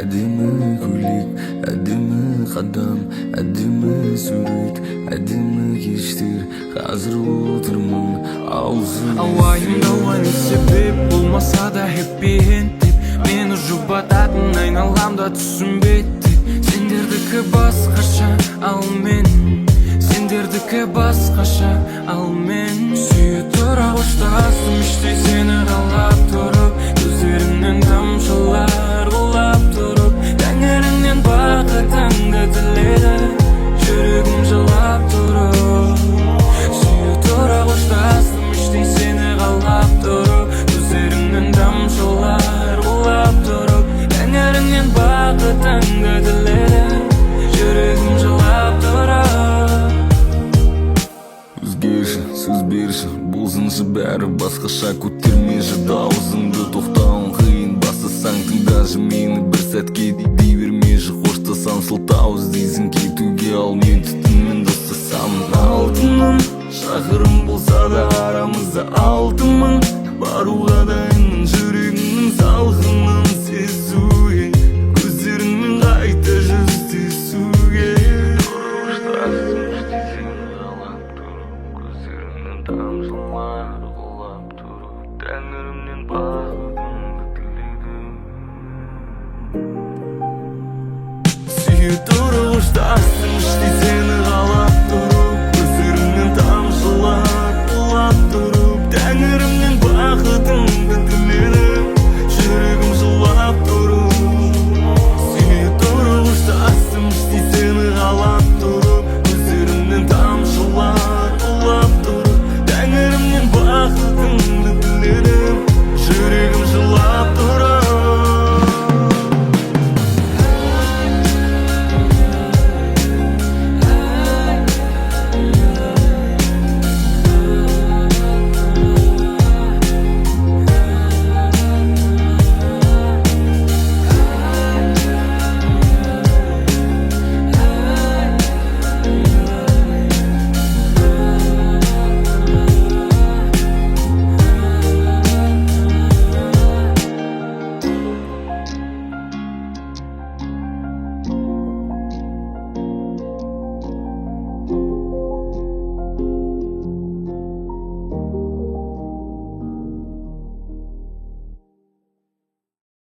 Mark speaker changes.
Speaker 1: әдемі көйлек, әдемі қадам, әдемі сурет, әдемі кештер. Қазір отырмын аузым
Speaker 2: ауайымда не себеп болмаса да happy end деп мені жұбататын айналамда түсінбеді. Сендердікі басқаша, ал мен сендердікі басқаша, ал мен сүйе тұра қоштасым іштей сені қалап тұрып, көздеріңнен тамшылар құлап тұрып, тәңіріңнен бақытыңды тіледі, жүрегім жылап тұрып. Сүйе тұра қоштасым іштей сені қалап тұрып, көздеріңнен тамшылар құлап тұрып, тәңіріңнен бақытыңды тіледі, жүрегім жылап тұрып.
Speaker 1: Өзгерші, сөз берші, болсыншы бәрі басқаша. Көтермеші дауысыңды, тоқтауың қиын. Басасаң тыңдашы мені бір сәтке, дей бермеші. Қоштасаң сылтау іздейсің кетуге, ал мен түтінмен достасамын. Алтыным, шақырым болса да арамызда 6 мың. Баруға дайынмын, жүрегімнің салқынын сезу